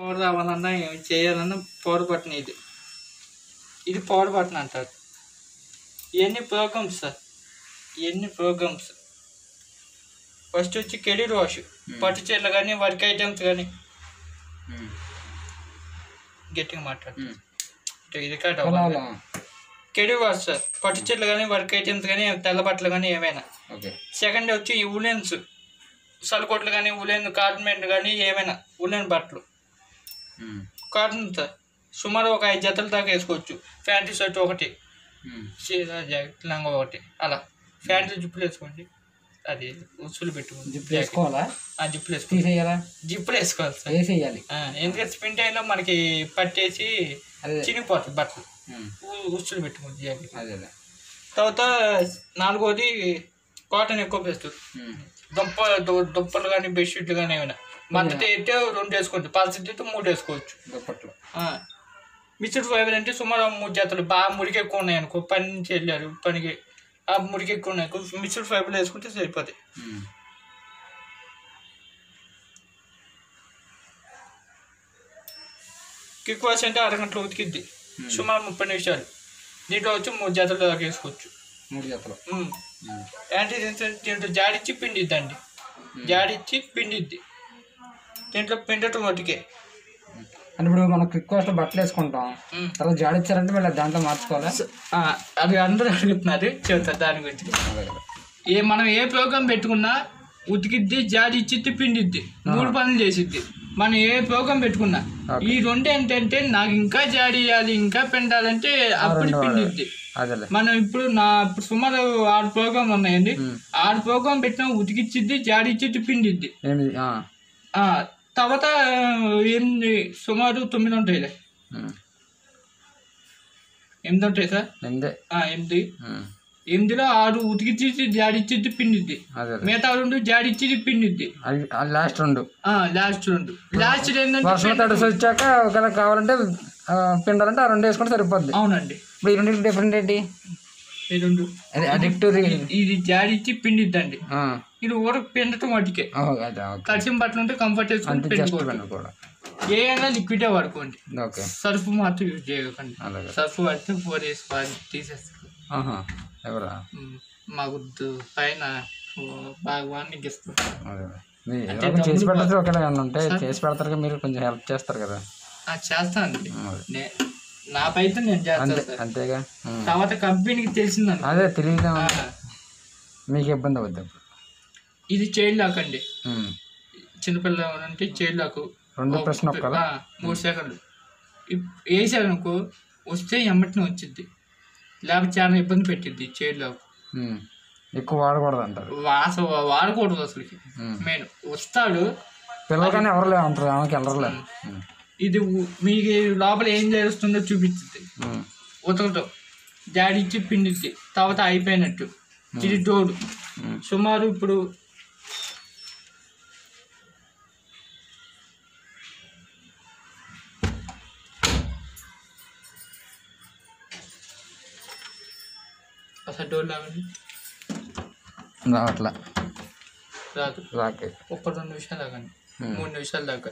Power రావాలన్నా ఏమి చేయాలన్నా పవర్ బటన్ ఇది పవర్ బటన్ అంటారు. ఇవన్నీ ప్రోగ్రామ్స్ సార్, ఇవన్నీ ప్రోగ్రామ్స్. ఫస్ట్ వచ్చి కెరీర్ వాష్, పట్టు చీరలు కానీ వర్క్ ఐటమ్స్ కానీ గట్టిగా మాట్లాడు ఇది కాదు. కెరీర్ వాష్ సార్, పట్టు చీరలు కానీ వర్క్ ఐటమ్స్ కానీ తెల్ల బట్టలు కానీ ఏమైనా. సెకండ్ వచ్చి ఈ ఉలెన్స్ సల్కోట్లు కానీ ఉలెన్ కాటన్ కానీ ఏమైనా ఉలెన్ బట్టలు కాటన్ సార్ సుమారు ఒక 5 జతల దాకా వేసుకోవచ్చు. ప్యాంటు షర్ట్ ఒకటి, చీర జాకెట్ లంగా ఒకటి, అలా ప్యాంటు జిప్పులు వేసుకోండి. అది ఉసులు పెట్టుకోండి. జిప్పులు వేసుకోవాలా? జిప్పులు వేసుకోవాలి, జిప్పులు వేసుకోవాలి సార్. వేసేయాలి ఎందుకంటే స్పిన్ టైంలో మనకి పట్టేసి చినిగిపోతుంది బట్టలు. ఉసులు పెట్టుకోండి జాకెట్. తర్వాత 4వది కాటన్ ఎక్కువ వేస్తుంది. దుప్పలు కానీ బెడ్షీట్లు కానీ ఏమైనా మద్దతు అయితే 2 వేసుకోవచ్చు, పల్సటి 3 వేసుకోవచ్చు దుప్పట్లు. మిక్స్డ్ ఫైబర్ అంటే సుమారు 3 జతలు బాగా మురికి ఎక్కువ ఉన్నాయి అనుకో, పని నుంచి వెళ్ళారు పనికి, ఆ మురికి ఎక్కువ ఉన్నాయి మిక్స్డ్ ఫైబర్లో వేసుకుంటే సరిపోతాయి. క్విక్ వాష్ అంటే అరగంటలో ఉతికిద్ది, సుమారు 30 నిమిషాలు. దీంట్లో వచ్చి 3 జతలు దాకా వేసుకోవచ్చు. 3 జతలు అంటే దీంట్లో జాడిచ్చి పిండిద్దండి, జాడిచ్చి పిండిద్ది. దీంట్లో పిండటం వాటికే. అంటే ఇప్పుడు మనం క్విక్ వాష్లో బట్టలు వేసుకుంటాం, తర్వాత జాడిచ్చారంటే మళ్ళీ దాంట్లో మార్చుకోవాలా? అది అందరూ అడుగుతున్నారు, చెబుతారు దాని గురించి. మనం ఏ ప్రోగ్రామ్ పెట్టుకున్నా ఉతికిద్ది, జాడిచ్చిద్ది, పిండిద్ది, 3 పనులు చేసిద్ది. మనం ఏ ప్రోగ్రామ్ పెట్టుకున్నా ఈ 2 ఏంటంటే నాకు ఇంకా జాడియాలి ఇంకా పిండాలంటే అప్పుడు పిండిద్ది. మనం ఇప్పుడు సుమారు 6 ప్రోగ్రాంలు ఉన్నాయండి. 6 ప్రోగ్రాం పెట్టినా ఉతికిచ్చిద్ది, జాడిచ్చిద్ది, పిండిద్ది. తర్వాత సుమారు 9 ఉంటాయి. 8 ఉంటాయి సార్. 8లో 6 ఉతికిచ్చి జాడిచ్చిద్ది, పిండిద్ది. మిగతా 2 జాడిచ్చిద్ది, పిండిద్ది. లాస్ట్ 2 లాస్ట్ ఏంటంటే తడిసి వచ్చాక ఒకవేళ కావాలంటే పిండాలంటే ఆ 2 వేసుకుంటే సరిపోద్ది. అవునండి. ఇప్పుడు ఈ 2 డిఫరెంట్ ఏంటి? ఇది జాడిచ్చి పిండిద్దండి, ఇది ఊరకు పిండటం వాటికే. కలిసిన బట్టలు ఉంటే కంఫర్ట్ వేసుకుంటే ఏదైనా లిక్విడే వాడుకోండి, సర్ఫ్ మాత్రం యూజ్ చేయకండి. సర్ఫ్ వాడితే 4 వేసి తీసేస్తారు. మాకు పైన భాగవానికి ఇస్తాం. చేసి పెడతారు, ఒకవేళ ఉంటే చేసి పెడతారు, మీరు కొంచెం హెల్ప్ చేస్తారు కదా? చేస్తానండి, నా పైతే నేను చేస్తాను అంతేగా. తర్వాత కంపెనీకి తెలిసిందండి. అదే తెలియదు, మీకు ఇబ్బంది అవుద్ది. ఇది చైల్డ్ లాక్ అండి, చిన్నపిల్ల అంటే చైల్డ్ లాక్. 2 ప్రశ్న 3 సెకండ్లు వేసారనుకో వస్తే ఎమ్మటిని వచ్చింది, లేకపోతే చాలా ఇబ్బంది పెట్టిద్ది. చైల్డ్ లాక్ ఎక్కువ వాడకూడదు అంటారు. అసలు వాడకూడదు అసలుకి. మెయిన్ వస్తాడు పిల్లలు ఎవరు అంటారు, ఆమెకి వెళ్ళరు. ఇది మీకు లోపల ఏం చేస్తుందో చూపించింది. ఉతకటం, జాడిచ్చి పిండిద్ది, తర్వాత అయిపోయినట్టు. ఇది డోర్. సుమారు ఇప్పుడు అసలు డోర్ లాగండి, రావట్లా రాదు. ఒక 2 నిమిషాలు ఆగండి, 3 నిమిషాల దాకా.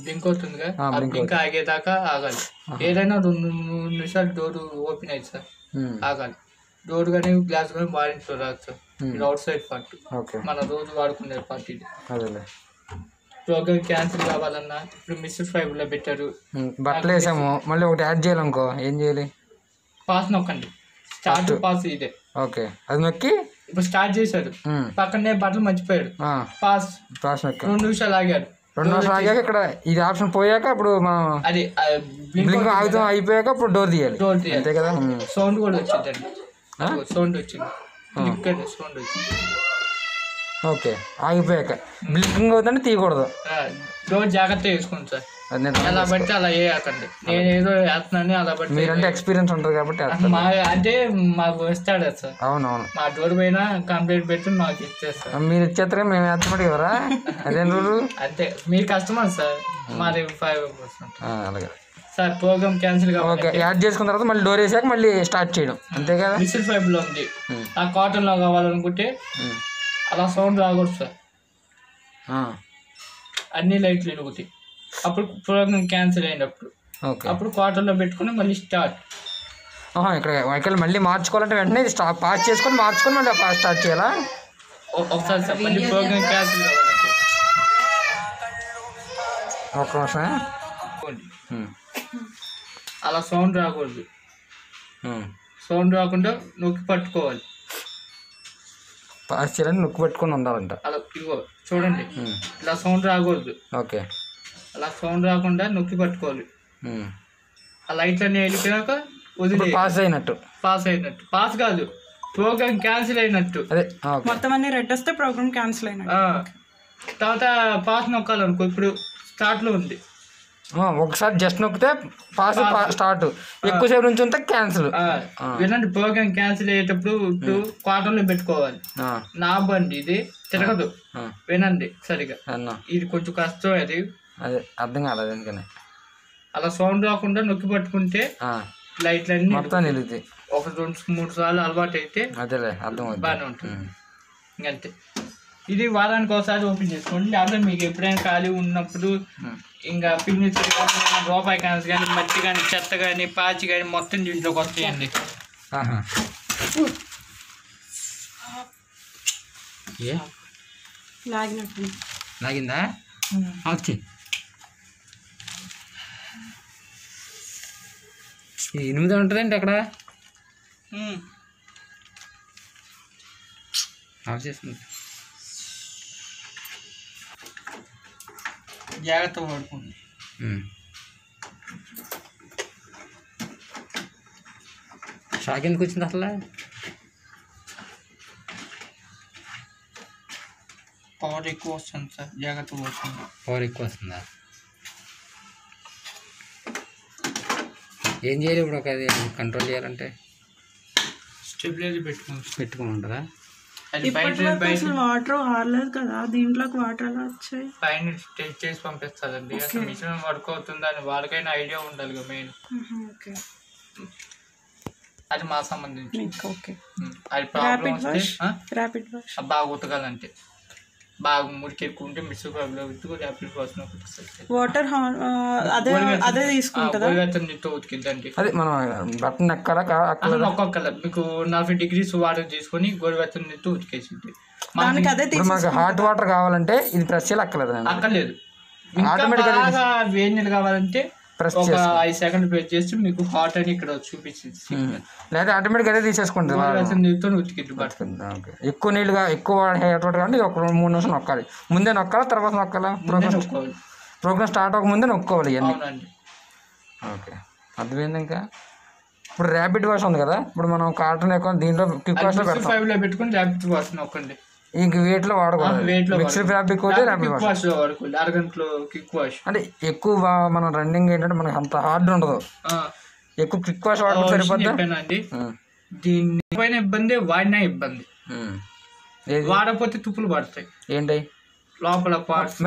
బ్లింక్ అవుతుందిగా, బ్లింక్ ఆగేదాకా ఆగాలి. ఏదైనా 2 నిమిషాలు డోర్ ఓపెన్ అయ్యింది సార్, ఆగాలి. డోర్ కానీ గ్లాస్ కానీ వాడింట్లో రాదు సార్. ఇది అవుట్ సైడ్ పార్ట్, మన రోజు వాడుకునే పార్ట్. ఇది ప్రోగ్రామ్ క్యాన్సిల్ కావాలన్నా ఇప్పుడు మిక్స్డ్ ఫైబర్లో పెట్టారు. బట్టలు వేసాము, మళ్ళీ ఒకటి యాడ్ చేయాలనుకో ఏం చేయాలి? పాస్ నొక్కండి, స్టార్ట్ పాస్. ఇదే ఓకే, అది నొక్కి ఇప్పుడు స్టార్ట్ చేశారు, పక్కనే బట్టలు మర్చిపోయాడు, పాస్ 2 నిమిషాలు ఆగాడు. 2 నిమిషాలు ఆగాక ఇక్కడ ఇది ఆప్షన్ పోయాక ఇప్పుడు మనం అది బ్లింక్ ఆగుతాం అయిపోయాక ఇప్పుడు డోర్ తీయాలి. అంతే కదా? సౌండ్ కూడా వచ్చిందండి, సౌండ్ వచ్చింది, సౌండ్ వచ్చింది. ఓకే, ఆగిపోయాక బ్లింకింగ్ అవుతుంటే తీయకూడదు. డోర్ జాగ్రత్తగా వేసుకోండి సార్, ఎలా బట్టి అలా వేయకండి. నేను ఏదో వేస్తున్నాను అలా బట్టి. మీరంటే ఎక్స్పీరియన్స్ ఉంటుంది కాబట్టి అంటే మాకు ఇస్తాడు సార్. అవునవును, మా డోర్ పైన కంప్లైంట్ పెట్టి మాకు ఇచ్చేస్తారు. మీరు ఇచ్చేస్తారా? మేము వేస్తామంటే ఎవరా? అదేం రూలు? అంతే, మీరు కస్టమర్ సార్, మాది 5%. అలాగే సార్. ప్రోగ్రామ్ క్యాన్సిల్ కావాలి, యాడ్ చేసుకున్న తర్వాత మళ్ళీ డోర్ వేసాక మళ్ళీ స్టార్ట్ చేయడం, అంతే కదా? మిక్స్డ్ ఫైబర్లో ఉంది, ఆ కాటన్లో కావాలనుకుంటే అలా సౌండ్ రాకూడదు సార్. అన్ని లైట్లు వెలుగుతాయి. అప్పుడు ప్రోగ్రామ్ క్యాన్సిల్ అయినప్పుడు ఓకే. అప్పుడు క్వార్టర్లో పెట్టుకుని మళ్ళీ స్టార్ట్. ఇక్కడ మళ్ళీ మార్చుకోవాలంటే వెంటనే పాస్ చేసుకొని మార్చుకొని మళ్ళీ స్టార్ట్ చేయాలా? ఒకసారి సార్ మళ్ళీ ప్రోగ్రామ్ క్యాన్సిల్ కావాలంటే ఒక్క నిమిషం. అలా సౌండ్ రాకూడదు. సౌండ్ రాకుండా నొక్కి పట్టుకోవాలి. పాస్ చేయాలని నొక్కి పట్టుకొని ఉండాలంట. అలా ఇగో చూడండి, ఇలా సౌండ్ రాకూడదు. ఓకే. అలా సౌండ్ రాకుండా నొక్కి పట్టుకోవాలి. ఆ లైట్లన్నీ వెళ్ళిపోయాక వదిలే పాస్ అయినట్టు. పాస్ కాదు, ప్రోగ్రామ్ క్యాన్సిల్ అయినట్టు. అదే మొత్తం అన్ని రెడ్ వస్తే ప్రోగ్రామ్ క్యాన్సిల్ అయినట్టు. తర్వాత పాస్ నొక్కాలనుకో, ఇప్పుడు స్టార్ట్లో ఉంది. ఒకసారి జస్ట్ నొక్కితే పాస్ స్టార్ట్, ఎక్కువసేపు నుంచి ఉంటే క్యాన్సిల్. వినండి, ప్రోగ్రామ్ క్యాన్సిల్ అయ్యేటప్పుడు ఇప్పుడు క్వార్టర్లో పెట్టుకోవాలి. నా బండి ఇది తిరగదు. వినండి సరిగా, ఇది కొంచెం కష్టం. అదే అర్థం కాలేదు ఎందుకని. అలా సౌండ్ రాకుండా నొక్కి పట్టుకుంటే లైట్లన్నీ మొత్తం నిలుగుతాయి. 1-2-3 సార్లు అలవాటు అయితే అదేలే అర్థం బాగానే ఉంటుంది. ఇంకంతే. ఇది వారానికి ఒకసారి ఓపెన్ చేసుకోండి. లేకపోతే మీకు ఎప్పుడైనా ఖాళీ ఉన్నప్పుడు ఇంకా పిన్నిస్ కానీ, రూపాయి కాన్స్ కానీ, మట్టి కానీ, చెత్త కానీ, పాచి కానీ మొత్తం దీంట్లోకి వస్తాయండి. లాగిందా? ఓకే. ఈ 8 ఉంటుందండి అక్కడ. ఆఫ్ చేస్తుంది. జాగ్రత్తగా పడుకోండి. షాక్ ఎందుకు వచ్చింది అసలు? పవర్ ఎక్కువ వస్తుంది సార్, జాగ్రత్తగా పడుకోండి. పవర్ ఎక్కువ వస్తుందా? ఏం చేయాలి ఇప్పుడు? ఒక కంట్రోల్ చేయాలంటే స్టెబిలైజర్ పెట్టుకోమంటారా? వాటర్ ఆరలేదు కదా, దీంట్లోకి వాటర్ ఎలా వచ్చాయి? పైన టెస్ట్ చేసి పంపిస్తారండి. అసలు మిషన్ వర్క్ అవుతుందని వాళ్ళకైనా ఐడియా ఉండాలి కదా మెయిన్. అది మా సంబంధించి. అది ప్రాబ్లం వస్తే బాగా ఉతకాలంటే, బాగా మురికి ఎక్కువ ఉంటే మిషన్ ఉతుకు ర్యాపిడ్ వాష్ వాటర్ అదే తీసుకుంటుందా? ఉతికిద్దండి. అదే మనం బట్టన్ ఒక్కొక్కల మీకు 40 degrees వాటర్ తీసుకొని గోరువెచ్చని నీటితో ఉతికేసింది. మనకి హాట్ వాటర్ కావాలంటే ఇది ప్రెస్ చేయాలి అక్కర్లేదు. బాగా వేడి నీళ్ళు కావాలంటే ఒక 5 seconds ప్రెస్ చేసి మీకు హాట్ అని ఇక్కడ చూపించింది. లేదా ఆటోమేటిక్ అదే తీసేసుకుంటుంది. నీళ్ళతో ఉతికిద్దు పడుతుంది. ఎక్కువ నీళ్ళుగా ఎక్కువ హాట్ వాటర్ కాబట్టి ఒక 3 నిమిషాలు నొక్కాలి. ముందే నొక్కాలా తర్వాత నొక్కాలా? ప్రోగ్రామ్ స్టార్ట్ అవ్వకముందే నొక్కోవాలి ఇవన్నీ. ఓకే, అర్థమైంది. ఇంకా ఇప్పుడు ర్యాపిడ్ వాష్ ఉంది కదా, ఇప్పుడు మనం కాటన్ ఎక్కువ దీంట్లో క్విక్ వాష్లో పెడతాం. పెట్టుకుని ర్యాపిడ్ వాష్ నొక్కండి. ఇంక వేట్లో వాడకూడదు. మిక్స్డ్ ఫ్యాబ్రిక్ అయితే ర్యాపిడ్ వాష్ వాడుకోండి. అరగంటలో క్విక్ వాష్ అంటే ఎక్కువ మనం రన్నింగ్ ఏంటంటే మనకి అంత హార్డ్ ఉండదు. ఎక్కువ క్విక్ వాష్ వాడుకుంటే సరిపోద్ది. దీన్ని పైన ఇబ్బంది, వాడినా ఇబ్బంది. వాడకపోతే తుప్పులు పడతాయి. ఏంటి లోపల పార్ట్స్.